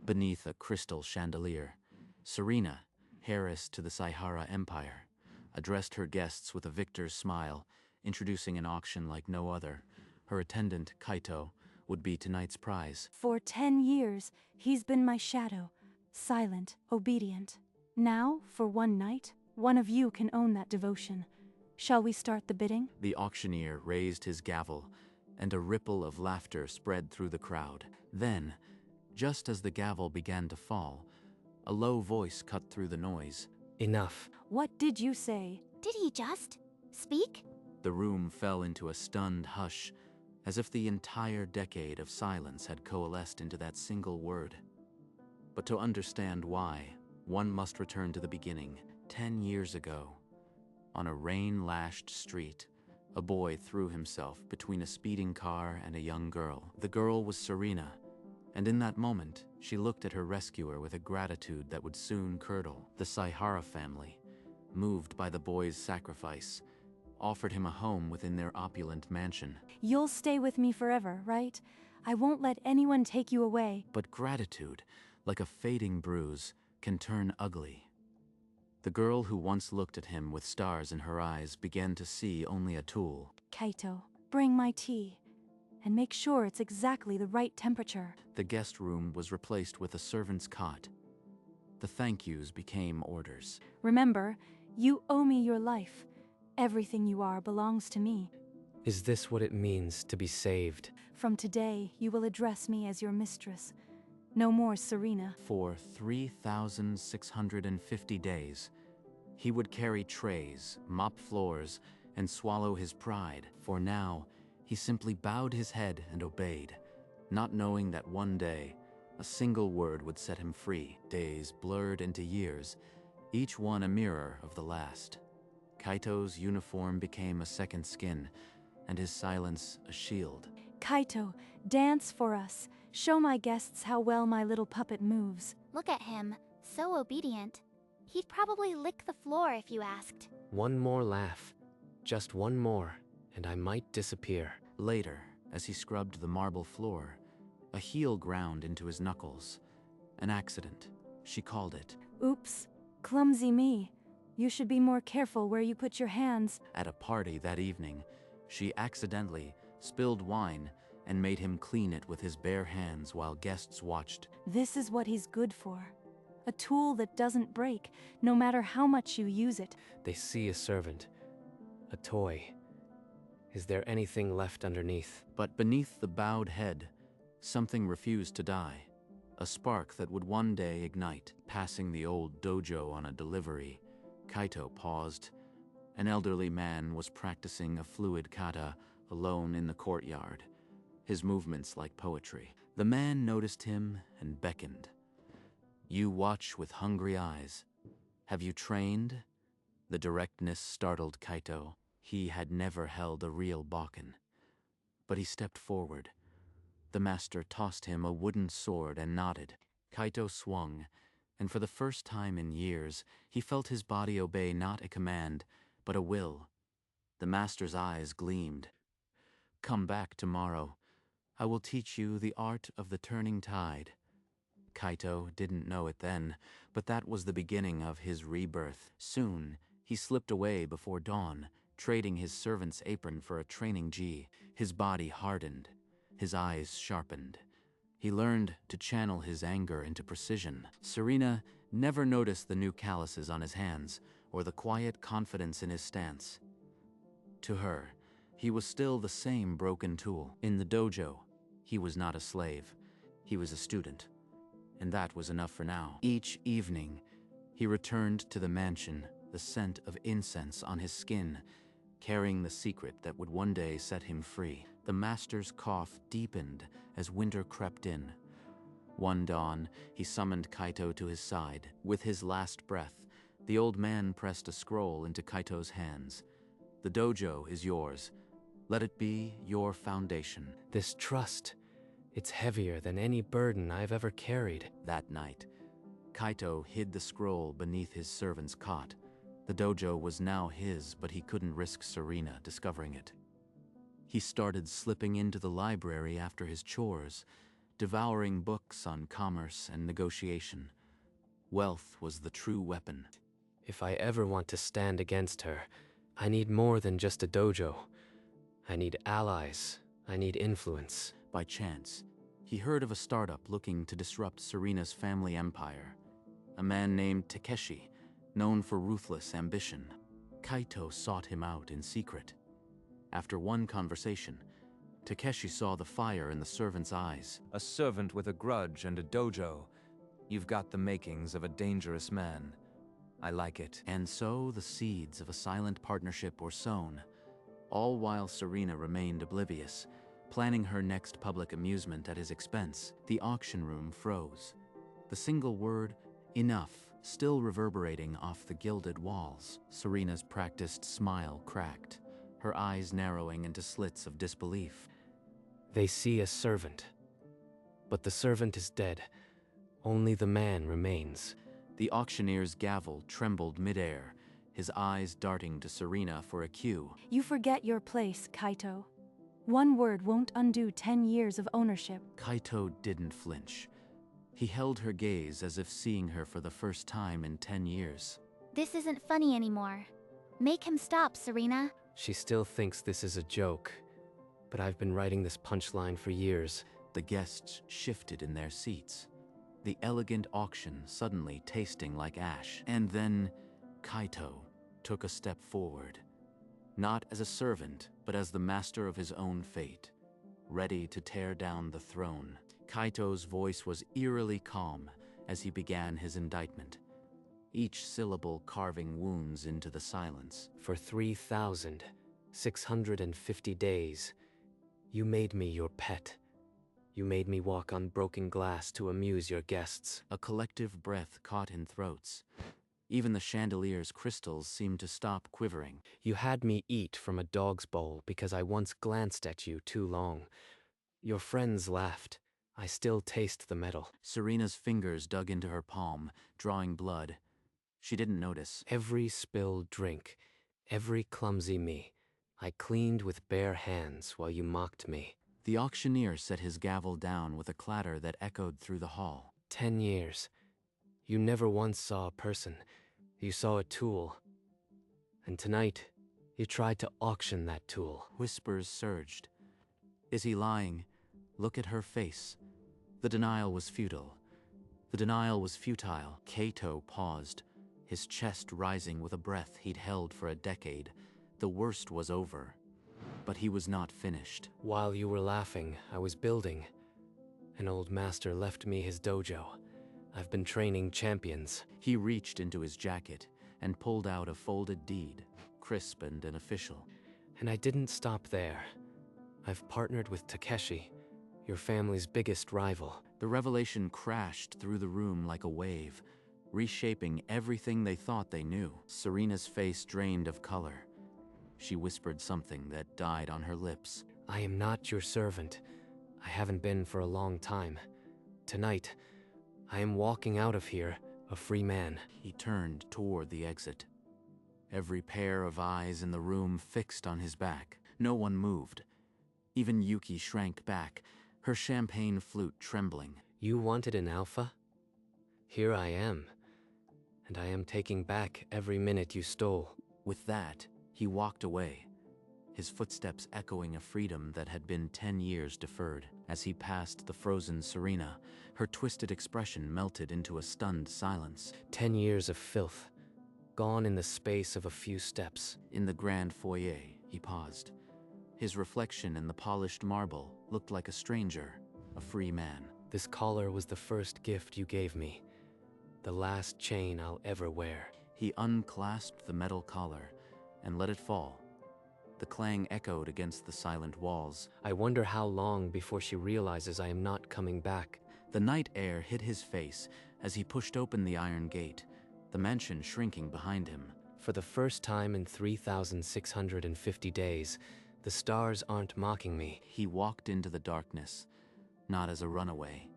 Beneath a crystal chandelier, Serena, heiress to the Saihara Empire, addressed her guests with a victor's smile, introducing an auction like no other. Her attendant, Kaito, would be tonight's prize. For 10 years, he's been my shadow, silent, obedient. Now, for one night, one of you can own that devotion. Shall we start the bidding? The auctioneer raised his gavel, and a ripple of laughter spread through the crowd. Then, just as the gavel began to fall, a low voice cut through the noise. Enough. What did you say? Did he just speak? The room fell into a stunned hush, as if the entire decade of silence had coalesced into that single word. But to understand why, one must return to the beginning. 10 years ago, on a rain-lashed street, a boy threw himself between a speeding car and a young girl. The girl was Serena, and in that moment, she looked at her rescuer with a gratitude that would soon curdle. The Saihara family, moved by the boy's sacrifice, offered him a home within their opulent mansion. You'll stay with me forever, right? I won't let anyone take you away. But gratitude, like a fading bruise, can turn ugly. The girl who once looked at him with stars in her eyes began to see only a tool. Kaito, bring my tea. And make sure it's exactly the right temperature. The guest room was replaced with a servant's cot. The thank yous became orders. Remember, you owe me your life. Everything you are belongs to me. Is this what it means to be saved? From today, you will address me as your mistress. No more Serena. For 3,650 days, he would carry trays, mop floors, and swallow his pride. For now, he simply bowed his head and obeyed, not knowing that one day, a single word would set him free. Days blurred into years, each one a mirror of the last. Kaito's uniform became a second skin, and his silence a shield. Kaito, dance for us. Show my guests how well my little puppet moves. Look at him, so obedient. He'd probably lick the floor if you asked. One more laugh. Just one more, and I might disappear. Later, as he scrubbed the marble floor, a heel ground into his knuckles. An accident, she called it. Oops, clumsy me. You should be more careful where you put your hands. At a party that evening, she accidentally spilled wine and made him clean it with his bare hands while guests watched. This is what he's good for. A tool that doesn't break, no matter how much you use it. They see a servant, a toy. Is there anything left underneath? But beneath the bowed head, something refused to die. A spark that would one day ignite. Passing the old dojo on a delivery, Kaito paused. An elderly man was practicing a fluid kata alone in the courtyard, his movements like poetry. The man noticed him and beckoned. You watch with hungry eyes. Have you trained? The directness startled Kaito. He had never held a real Bakken. But he stepped forward. The master tossed him a wooden sword and nodded. Kaito swung, and for the first time in years, he felt his body obey not a command, but a will. The master's eyes gleamed. Come back tomorrow. I will teach you the art of the turning tide. Kaito didn't know it then, but that was the beginning of his rebirth. Soon, he slipped away before dawn, trading his servant's apron for a training gi. His body hardened, his eyes sharpened. He learned to channel his anger into precision. Serena never noticed the new calluses on his hands or the quiet confidence in his stance. To her, he was still the same broken tool. In the dojo, he was not a slave. He was a student. And that was enough for now. Each evening, he returned to the mansion, the scent of incense on his skin, carrying the secret that would one day set him free. The master's cough deepened as winter crept in. One dawn, he summoned Kaito to his side. With his last breath, the old man pressed a scroll into Kaito's hands. The dojo is yours. Let it be your foundation. This trust, it's heavier than any burden I've ever carried. That night, Kaito hid the scroll beneath his servant's cot. The dojo was now his, but he couldn't risk Serena discovering it. He started slipping into the library after his chores, devouring books on commerce and negotiation. Wealth was the true weapon. If I ever want to stand against her, I need more than just a dojo. I need allies. I need influence. By chance, he heard of a startup looking to disrupt Serena's family empire. A man named Takeshi, known for ruthless ambition. Kaito sought him out in secret. After one conversation, Takeshi saw the fire in the servant's eyes. A servant with a grudge and a dojo. You've got the makings of a dangerous man. I like it. And so the seeds of a silent partnership were sown, all while Serena remained oblivious, planning her next public amusement at his expense. The auction room froze. The single word, enough, still reverberating off the gilded walls. Serena's practiced smile cracked, her eyes narrowing into slits of disbelief. They see a servant. But the servant is dead. Only the man remains. The auctioneer's gavel trembled midair, his eyes darting to Serena for a cue. You forget your place, Kaito. One word won't undo 10 years of ownership. Kaito didn't flinch. He held her gaze as if seeing her for the first time in 10 years. This isn't funny anymore. Make him stop, Serena. She still thinks this is a joke. But I've been writing this punchline for years. The guests shifted in their seats, the elegant auction suddenly tasting like ash. And then Kaito took a step forward, not as a servant, but as the master of his own fate, ready to tear down the throne. Kaito's voice was eerily calm as he began his indictment, each syllable carving wounds into the silence. For 3,650 days, you made me your pet. You made me walk on broken glass to amuse your guests. A collective breath caught in throats. Even the chandelier's crystals seemed to stop quivering. You had me eat from a dog's bowl because I once glanced at you too long. Your friends laughed. I still taste the metal. Serena's fingers dug into her palm, drawing blood. She didn't notice. Every spilled drink, every clumsy me, I cleaned with bare hands while you mocked me. The auctioneer set his gavel down with a clatter that echoed through the hall. 10 years. You never once saw a person. You saw a tool. And tonight, you tried to auction that tool. Whispers surged. Is he lying? Look at her face. The denial was futile. The denial was futile. Kaito paused, his chest rising with a breath he'd held for a decade. The worst was over. But he was not finished. While you were laughing, I was building. An old master left me his dojo. I've been training champions. He reached into his jacket and pulled out a folded deed, crisp and official. And I didn't stop there. I've partnered with Takeshi, your family's biggest rival. The revelation crashed through the room like a wave, reshaping everything they thought they knew. Serena's face drained of color. She whispered something that died on her lips. I am not your servant. I haven't been for a long time. Tonight, I am walking out of here, a free man. He turned toward the exit. Every pair of eyes in the room fixed on his back. No one moved. Even Yuki shrank back, her champagne flute trembling. You wanted an alpha? Here I am. And I am taking back every minute you stole. With that, he walked away, his footsteps echoing a freedom that had been 10 years deferred. As he passed the frozen Serena, her twisted expression melted into a stunned silence. 10 years of filth, gone in the space of a few steps. In the grand foyer, he paused. His reflection in the polished marble looked like a stranger, a free man. This collar was the first gift you gave me, the last chain I'll ever wear. He unclasped the metal collar and let it fall. The clang echoed against the silent walls. I wonder how long before she realizes I am not coming back. The night air hit his face as he pushed open the iron gate, the mansion shrinking behind him. For the first time in 3,650 days, the stars aren't mocking me. He walked into the darkness, not as a runaway,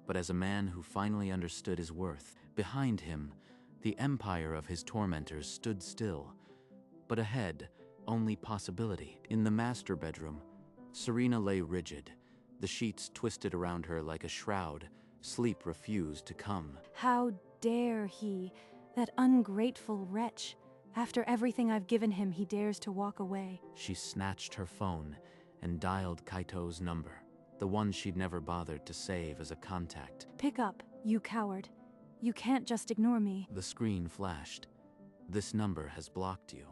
but as a man who finally understood his worth. Behind him, the empire of his tormentors stood still, but ahead, only possibility. In the master bedroom, Serena lay rigid, The sheets twisted around her like a shroud. Sleep refused to come. How dare he, that ungrateful wretch. After everything I've given him, he dares to walk away. She snatched her phone and dialed Kaito's number, the one she'd never bothered to save as a contact. Pick up, you coward. You can't just ignore me. The screen flashed. This number has blocked you.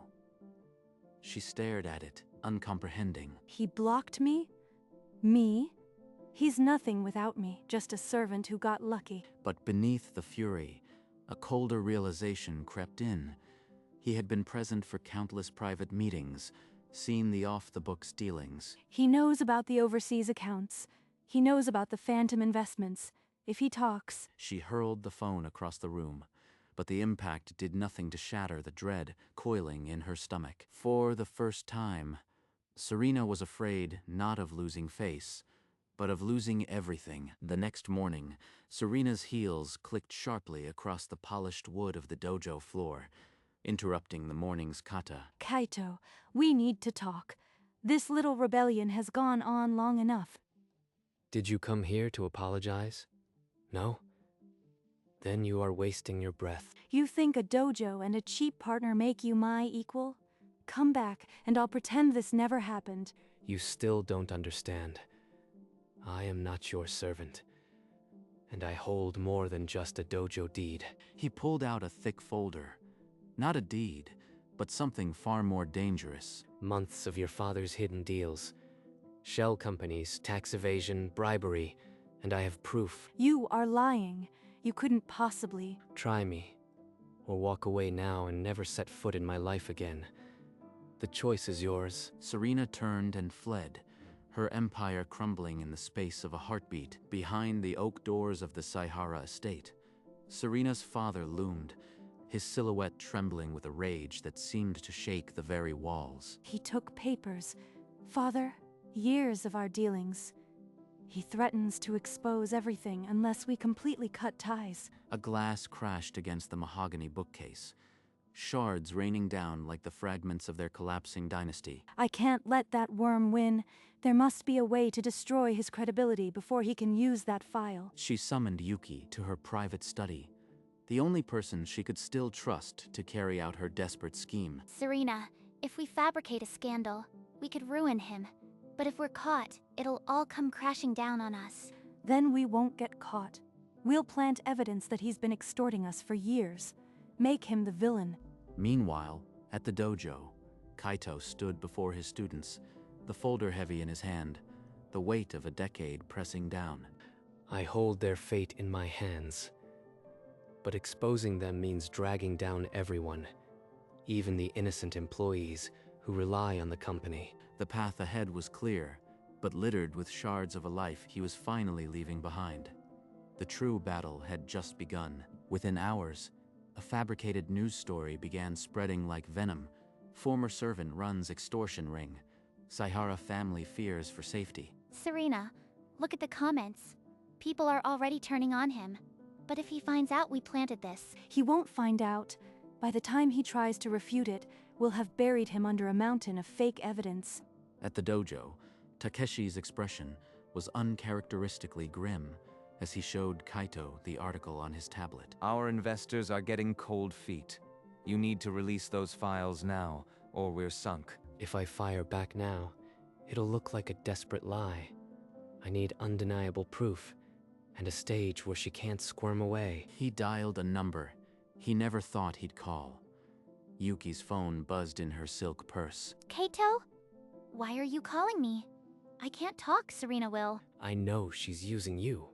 She stared at it, uncomprehending. He blocked me? Me? He's nothing without me, just a servant who got lucky. But beneath the fury, a colder realization crept in. He had been present for countless private meetings, seen the off-the-books dealings. He knows about the overseas accounts. He knows about the phantom investments. If he talks... She hurled the phone across the room, but the impact did nothing to shatter the dread coiling in her stomach. For the first time, Serena was afraid not of losing face, but of losing everything. The next morning, Serena's heels clicked sharply across the polished wood of the dojo floor, interrupting the morning's kata. Kaito, we need to talk. This little rebellion has gone on long enough. Did you come here to apologize? No? Then you are wasting your breath. You think a dojo and a cheap partner make you my equal? Come back, and I'll pretend this never happened. You still don't understand. I am not your servant, and I hold more than just a dojo deed. He pulled out a thick folder. Not a deed, but something far more dangerous. Months of your father's hidden deals. Shell companies, tax evasion, bribery, and I have proof. You are lying. You couldn't possibly. Try me, or walk away now and never set foot in my life again. The choice is yours. Serena turned and fled, her empire crumbling in the space of a heartbeat. Behind the oak doors of the Saihara estate, Serena's father loomed, his silhouette trembling with a rage that seemed to shake the very walls. He took papers. Father, years of our dealings. He threatens to expose everything unless we completely cut ties. A glass crashed against the mahogany bookcase, shards raining down like the fragments of their collapsing dynasty. I can't let that worm win. There must be a way to destroy his credibility before he can use that file. She summoned Yuki to her private study, the only person she could still trust to carry out her desperate scheme. Serena, if we fabricate a scandal, we could ruin him. But if we're caught, it'll all come crashing down on us. Then we won't get caught. We'll plant evidence that he's been extorting us for years. Make him the villain. Meanwhile, at the dojo, Kaito stood before his students, the folder heavy in his hand, the weight of a decade pressing down. I hold their fate in my hands. But exposing them means dragging down everyone, even the innocent employees who rely on the company. The path ahead was clear, but littered with shards of a life he was finally leaving behind. The true battle had just begun. Within hours, a fabricated news story began spreading like venom. Former servant runs extortion ring. Saihara family fears for safety. Serena, look at the comments. People are already turning on him. But if he finds out we planted this... He won't find out. By the time he tries to refute it, we'll have buried him under a mountain of fake evidence. At the dojo, Takeshi's expression was uncharacteristically grim as he showed Kaito the article on his tablet. Our investors are getting cold feet. You need to release those files now, or we're sunk. If I fire back now, it'll look like a desperate lie. I need undeniable proof, and a stage where she can't squirm away. He dialed a number he never thought he'd call. Yuki's phone buzzed in her silk purse. Kaito? Why are you calling me? I can't talk, Serena will. I know she's using you.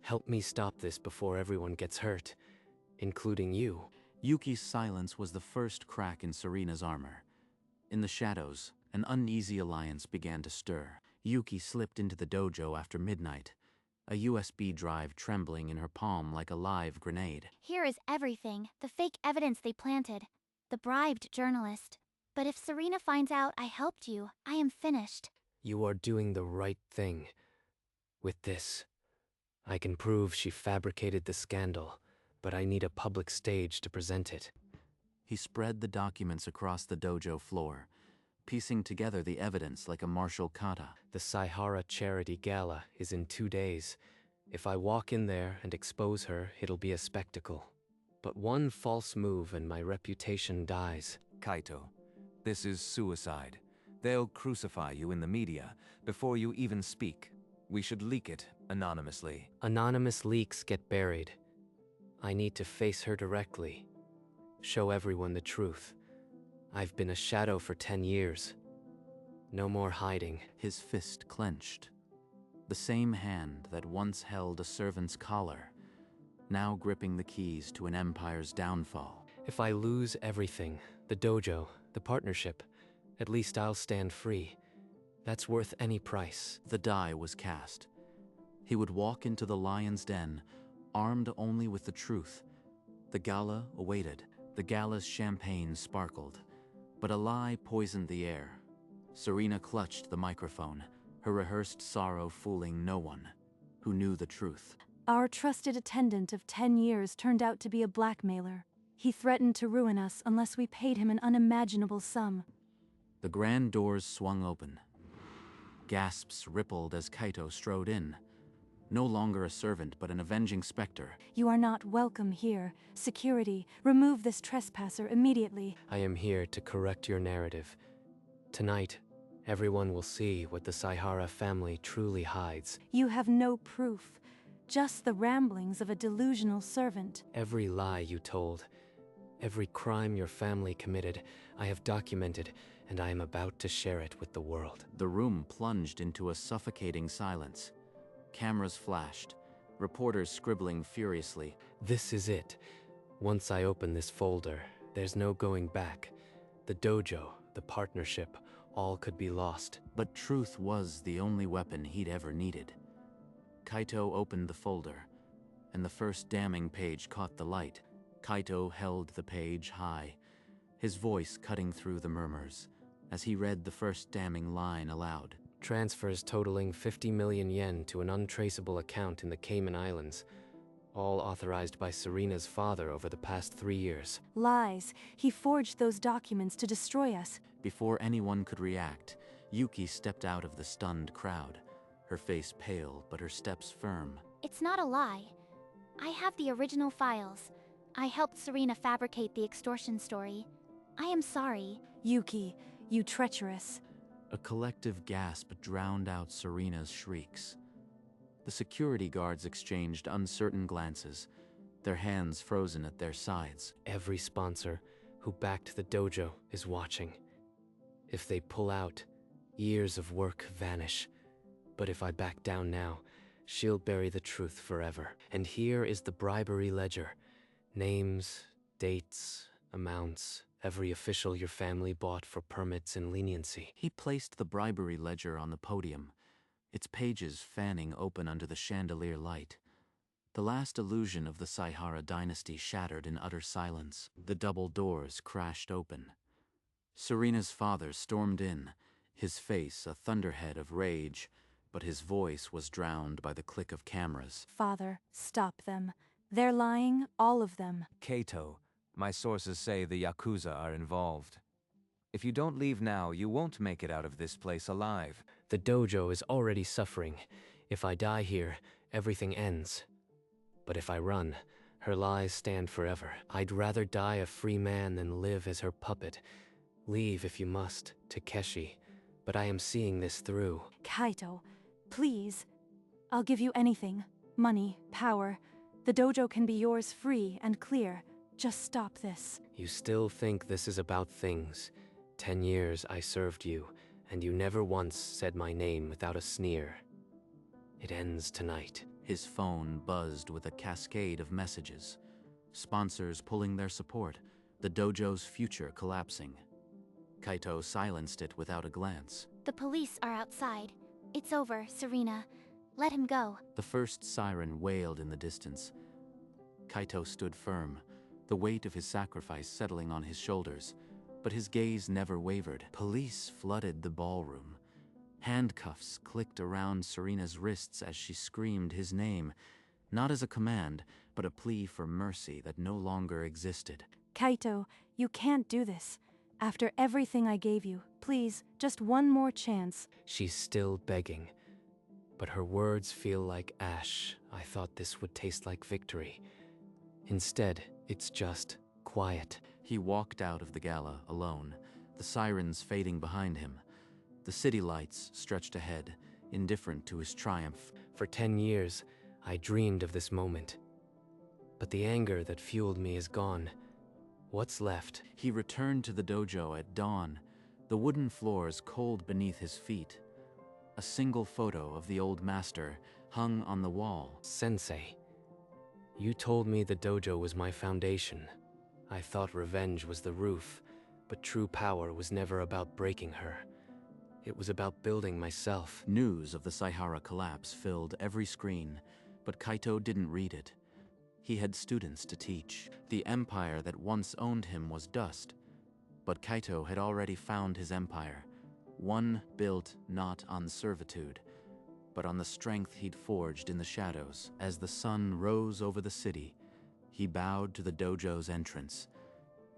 Help me stop this before everyone gets hurt, including you. Yuki's silence was the first crack in Serena's armor. In the shadows, an uneasy alliance began to stir. Yuki slipped into the dojo after midnight, a USB drive trembling in her palm like a live grenade. Here is everything, the fake evidence they planted, the bribed journalist. But if Serena finds out I helped you, I am finished. You are doing the right thing. With this, I can prove she fabricated the scandal, but I need a public stage to present it. He spread the documents across the dojo floor, piecing together the evidence like a martial kata. The Saihara Charity Gala is in 2 days. If I walk in there and expose her, it'll be a spectacle. But one false move and my reputation dies. Kaito, this is suicide. They'll crucify you in the media before you even speak. We should leak it anonymously. Anonymous leaks get buried. I need to face her directly. Show everyone the truth. I've been a shadow for 10 years. No more hiding. His fist clenched. The same hand that once held a servant's collar, now gripping the keys to an empire's downfall. If I lose everything, the dojo, the partnership, at least I'll stand free. That's worth any price. The die was cast. He would walk into the lion's den, armed only with the truth. The gala awaited. The gala's champagne sparkled. But a lie poisoned the air. Serena clutched the microphone, her rehearsed sorrow fooling no one who knew the truth. Our trusted attendant of 10 years turned out to be a blackmailer. He threatened to ruin us unless we paid him an unimaginable sum. The grand doors swung open. Gasps rippled as Kaito strode in. No longer a servant, but an avenging specter. You are not welcome here. Security, remove this trespasser immediately. I am here to correct your narrative. Tonight, everyone will see what the Saihara family truly hides. You have no proof, just the ramblings of a delusional servant. Every lie you told, every crime your family committed, I have documented, and I am about to share it with the world. The room plunged into a suffocating silence. Cameras flashed, reporters scribbling furiously. This is it. Once I open this folder, there's no going back. The dojo, the partnership, all could be lost. But truth was the only weapon he'd ever needed. Kaito opened the folder, and the first damning page caught the light. Kaito held the page high, his voice cutting through the murmurs, as he read the first damning line aloud. Transfers totaling 50 million yen to an untraceable account in the Cayman Islands, all authorized by Serena's father over the past 3 years. Lies. He forged those documents to destroy us. Before anyone could react, Yuki stepped out of the stunned crowd, her face pale but her steps firm. It's not a lie. I have the original files. I helped Serena fabricate the extortion story. I am sorry. Yuki, you treacherous. A collective gasp drowned out Serena's shrieks. The security guards exchanged uncertain glances, their hands frozen at their sides. Every sponsor who backed the dojo is watching. If they pull out, years of work vanish. But if I back down now, she'll bury the truth forever. And here is the bribery ledger. Names, dates, amounts, every official your family bought for permits and leniency. He placed the bribery ledger on the podium, its pages fanning open under the chandelier light. The last illusion of the Saihara dynasty shattered in utter silence. The double doors crashed open. Serena's father stormed in, his face a thunderhead of rage, but his voice was drowned by the click of cameras. Father, stop them. They're lying, all of them. Kaito, my sources say the Yakuza are involved. If you don't leave now, you won't make it out of this place alive. The dojo is already suffering. If I die here, everything ends. But if I run, her lies stand forever. I'd rather die a free man than live as her puppet. Leave if you must, Takeshi, but I am seeing this through. Kaito, please. I'll give you anything. Money, power. The dojo can be yours free and clear. Just stop this. You still think this is about things. 10 years I served you, and you never once said my name without a sneer. It ends tonight. His phone buzzed with a cascade of messages. Sponsors pulling their support, the dojo's future collapsing. Kaito silenced it without a glance. The police are outside. It's over, Serena. Let him go. The first siren wailed in the distance. Kaito stood firm, the weight of his sacrifice settling on his shoulders, but his gaze never wavered. Police flooded the ballroom. Handcuffs clicked around Serena's wrists as she screamed his name, not as a command, but a plea for mercy that no longer existed. Kaito, you can't do this. After everything I gave you, please, just one more chance. She's still begging, but her words feel like ash. I thought this would taste like victory. Instead, it's just quiet. He walked out of the gala alone, the sirens fading behind him. The city lights stretched ahead, indifferent to his triumph. For 10 years, I dreamed of this moment. But the anger that fueled me is gone. What's left? He returned to the dojo at dawn, the wooden floors cold beneath his feet. A single photo of the old master hung on the wall. Sensei, you told me the dojo was my foundation. I thought revenge was the roof, but true power was never about breaking her. It was about building myself. News of the Saihara collapse filled every screen, but Kaito didn't read it. He had students to teach. The empire that once owned him was dust, but Kaito had already found his empire, one built not on servitude, but on the strength he'd forged in the shadows. As the sun rose over the city, he bowed to the dojo's entrance,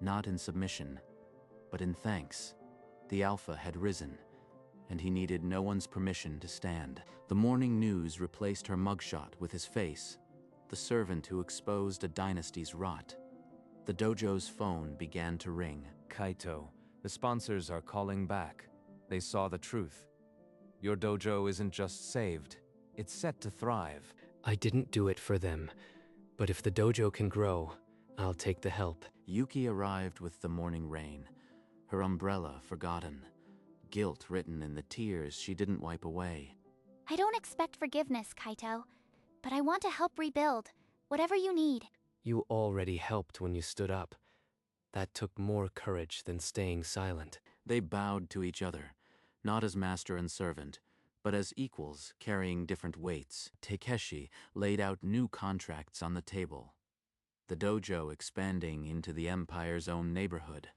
not in submission, but in thanks. The Alpha had risen, and he needed no one's permission to stand. The morning news replaced her mugshot with his face, the servant who exposed a dynasty's rot. The dojo's phone began to ring. Kaito, the sponsors are calling back. They saw the truth. Your dojo isn't just saved, it's set to thrive. I didn't do it for them, but if the dojo can grow, I'll take the help. Yuki arrived with the morning rain, her umbrella forgotten, guilt written in the tears she didn't wipe away. I don't expect forgiveness, Kaito, but I want to help rebuild. Whatever you need. You already helped when you stood up. That took more courage than staying silent. They bowed to each other, not as master and servant, but as equals carrying different weights. Takeshi laid out new contracts on the table. The dojo expanding into the empire's own neighborhood.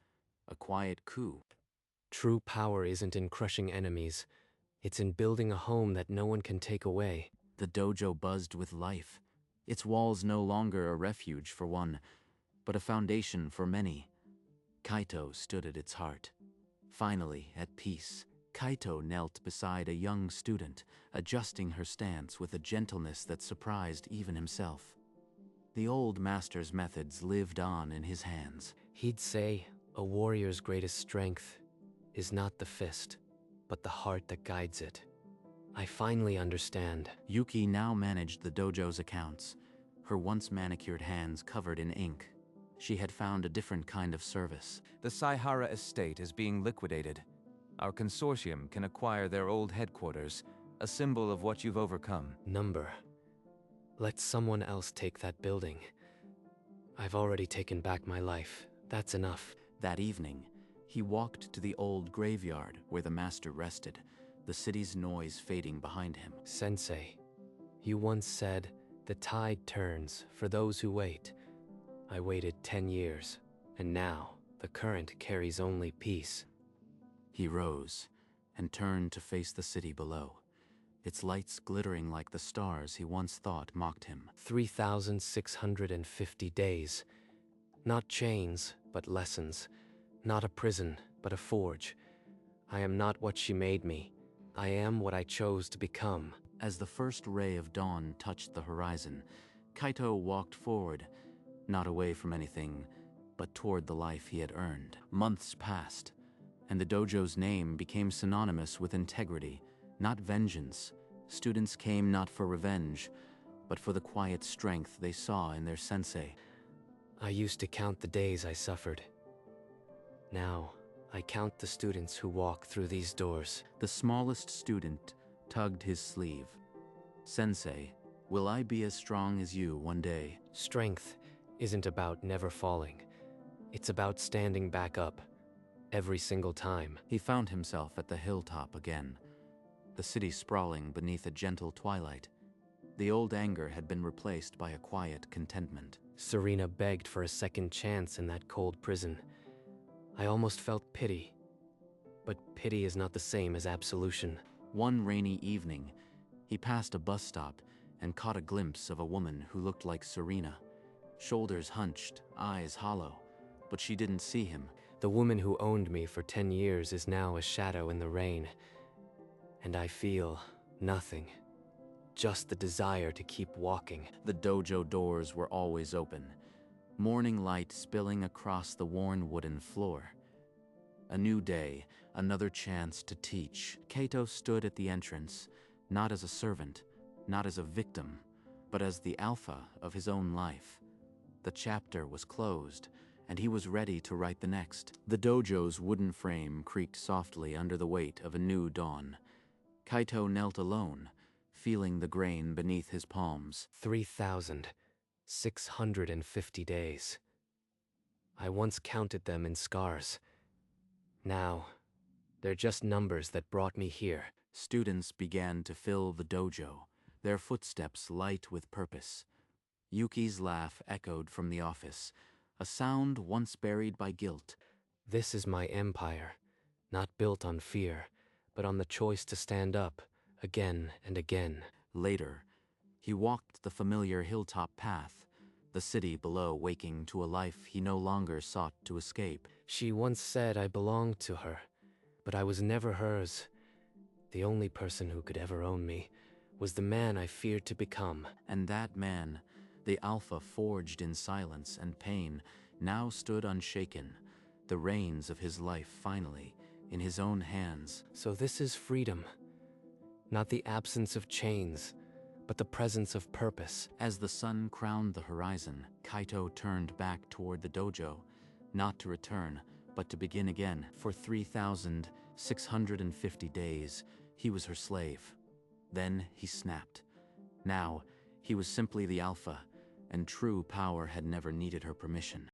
A quiet coup. True power isn't in crushing enemies. It's in building a home that no one can take away. The dojo buzzed with life, its walls no longer a refuge for one, but a foundation for many. Kaito stood at its heart. Finally, at peace, Kaito knelt beside a young student, adjusting her stance with a gentleness that surprised even himself. The old master's methods lived on in his hands. He'd say, a warrior's greatest strength is not the fist, but the heart that guides it. I finally understand. Yuki now managed the dojo's accounts, her once manicured hands covered in ink. She had found a different kind of service. The Saihara estate is being liquidated. Our consortium can acquire their old headquarters, a symbol of what you've overcome. Number. Let someone else take that building. I've already taken back my life. That's enough. That evening, he walked to the old graveyard where the master rested, the city's noise fading behind him. Sensei, you once said, the tide turns for those who wait. I waited 10 years, and now the current carries only peace. He rose and turned to face the city below, its lights glittering like the stars he once thought mocked him. 3,650 days. Not chains, but lessons. Not a prison, but a forge. I am not what she made me. I am what I chose to become. As the first ray of dawn touched the horizon, Kaito walked forward, not away from anything, but toward the life he had earned. Months passed, and the dojo's name became synonymous with integrity, not vengeance. Students came not for revenge, but for the quiet strength they saw in their sensei. I used to count the days I suffered. Now, I count the students who walk through these doors. The smallest student tugged his sleeve. Sensei, will I be as strong as you one day? Strength isn't about never falling. It's about standing back up, every single time. He found himself at the hilltop again, the city sprawling beneath a gentle twilight. The old anger had been replaced by a quiet contentment. Serena begged for a second chance in that cold prison. I almost felt pity. But pity is not the same as absolution. One rainy evening, he passed a bus stop and caught a glimpse of a woman who looked like Serena. Shoulders hunched, eyes hollow, but she didn't see him. The woman who owned me for 10 years is now a shadow in the rain. And I feel nothing. Just the desire to keep walking. The dojo doors were always open, morning light spilling across the worn wooden floor. A new day, another chance to teach. Kaito stood at the entrance, not as a servant, not as a victim, but as the alpha of his own life. The chapter was closed, and he was ready to write the next. The dojo's wooden frame creaked softly under the weight of a new dawn. Kaito knelt alone, feeling the grain beneath his palms. 3,650 days. I once counted them in scars. Now, they're just numbers that brought me here. Students began to fill the dojo, their footsteps light with purpose. Yuki's laugh echoed from the office, a sound once buried by guilt. This is my empire, not built on fear, but on the choice to stand up, again and again. Later, he walked the familiar hilltop path, the city below waking to a life he no longer sought to escape. She once said I belonged to her, but I was never hers. The only person who could ever own me was the man I feared to become. And that man, the alpha forged in silence and pain, now stood unshaken, the reins of his life finally in his own hands. So this is freedom. Not the absence of chains, but the presence of purpose. As the sun crowned the horizon, Kaito turned back toward the dojo, not to return, but to begin again. For 3,650 days, he was her slave. Then he snapped. Now, he was simply the alpha, and true power had never needed her permission.